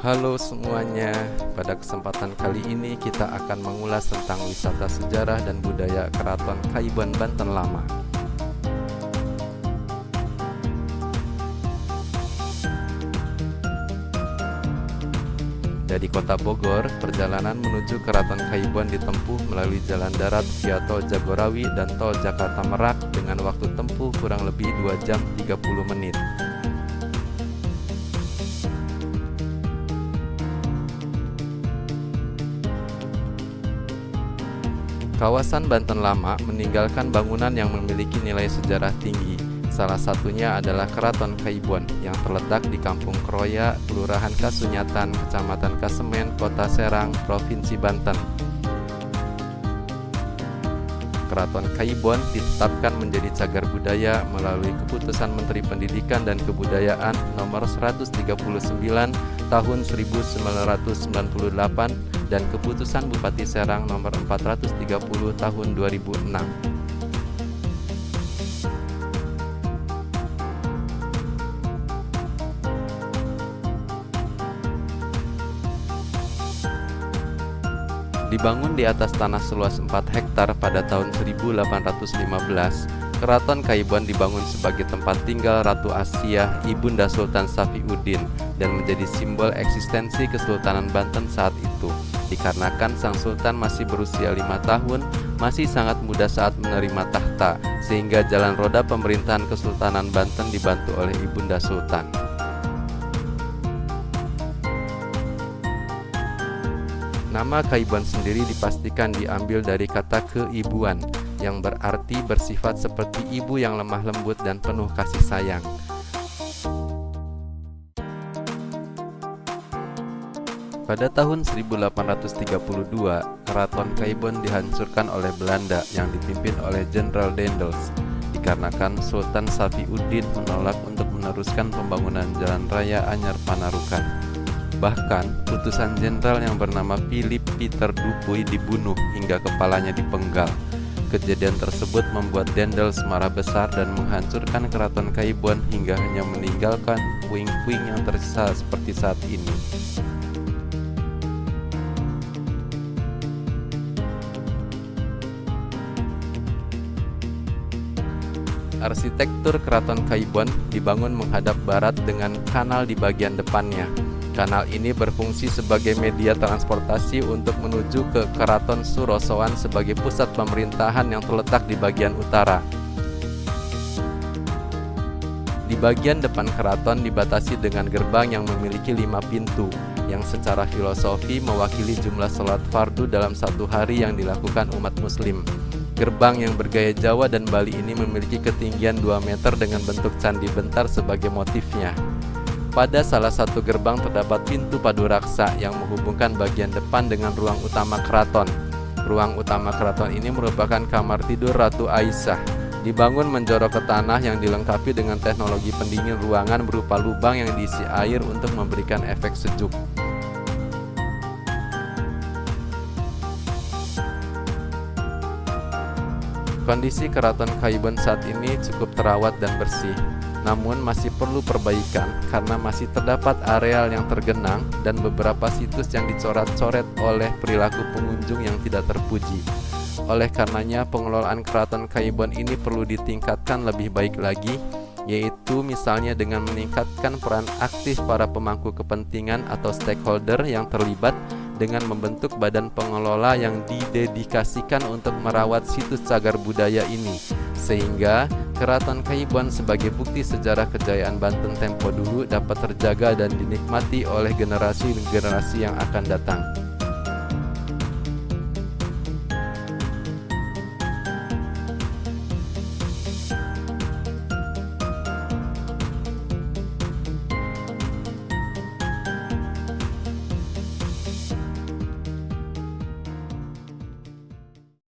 Halo semuanya, pada kesempatan kali ini kita akan mengulas tentang wisata sejarah dan budaya Keraton Kayuban Banten Lama. Dari kota Bogor, perjalanan menuju Keraton Kayuban ditempuh melalui jalan darat via Tol Jagorawi dan Tol Jakarta Merak dengan waktu tempuh kurang lebih 2 jam 30 menit. Kawasan Banten Lama meninggalkan bangunan yang memiliki nilai sejarah tinggi. Salah satunya adalah Keraton Kayuban yang terletak di Kampung Kroya, Kelurahan Kasunyatan, Kecamatan Kasemen, Kota Serang, Provinsi Banten. Keraton Kayuban ditetapkan menjadi cagar budaya melalui Keputusan Menteri Pendidikan dan Kebudayaan Nomor 139 Tahun 1998 dan Keputusan Bupati Serang Nomor 430 Tahun 2006. Dibangun di atas tanah seluas 4 hektar pada tahun 1815, Keraton Kayuban dibangun sebagai tempat tinggal Ratu Asiyah Ibunda Sultan Safiuddin dan menjadi simbol eksistensi Kesultanan Banten saat itu. Dikarenakan Sang Sultan masih berusia 5 tahun, masih sangat muda saat menerima tahta, sehingga jalan roda pemerintahan Kesultanan Banten dibantu oleh Ibunda Sultan. Nama Kayuban sendiri dipastikan diambil dari kata keibuan, yang berarti bersifat seperti ibu yang lemah lembut dan penuh kasih sayang. Pada tahun 1832, Keraton Kayuban dihancurkan oleh Belanda yang dipimpin oleh Jenderal Daendels, dikarenakan Sultan Safiuddin menolak untuk meneruskan pembangunan jalan raya Anyar Panarukan. Bahkan, utusan jenderal yang bernama Philip Peter Dupuy dibunuh hingga kepalanya dipenggal. Kejadian tersebut membuat Daendels marah besar dan menghancurkan Keraton Kayuban hingga hanya meninggalkan puing-puing yang tersisa seperti saat ini. Arsitektur Keraton Kayuban dibangun menghadap barat dengan kanal di bagian depannya. Kanal ini berfungsi sebagai media transportasi untuk menuju ke Keraton Surosoan sebagai pusat pemerintahan yang terletak di bagian utara. Di bagian depan keraton dibatasi dengan gerbang yang memiliki 5 pintu, yang secara filosofi mewakili jumlah sholat fardu dalam satu hari yang dilakukan umat muslim. Gerbang yang bergaya Jawa dan Bali ini memiliki ketinggian 2 meter dengan bentuk candi bentar sebagai motifnya. Pada salah satu gerbang terdapat pintu paduraksa yang menghubungkan bagian depan dengan ruang utama keraton. Ruang utama keraton ini merupakan kamar tidur Ratu Aisyah. Dibangun menjorok ke tanah yang dilengkapi dengan teknologi pendingin ruangan berupa lubang yang diisi air untuk memberikan efek sejuk. Kondisi Keraton Kayuban saat ini cukup terawat dan bersih, namun masih perlu perbaikan karena masih terdapat areal yang tergenang dan beberapa situs yang dicoret-coret oleh perilaku pengunjung yang tidak terpuji. Oleh karenanya, pengelolaan Keraton Kayuban ini perlu ditingkatkan lebih baik lagi, yaitu misalnya dengan meningkatkan peran aktif para pemangku kepentingan atau stakeholder yang terlibat dengan membentuk badan pengelola yang didedikasikan untuk merawat situs cagar budaya ini, sehingga Keraton Kayuban sebagai bukti sejarah kejayaan Banten tempo dulu dapat terjaga dan dinikmati oleh generasi-generasi yang akan datang.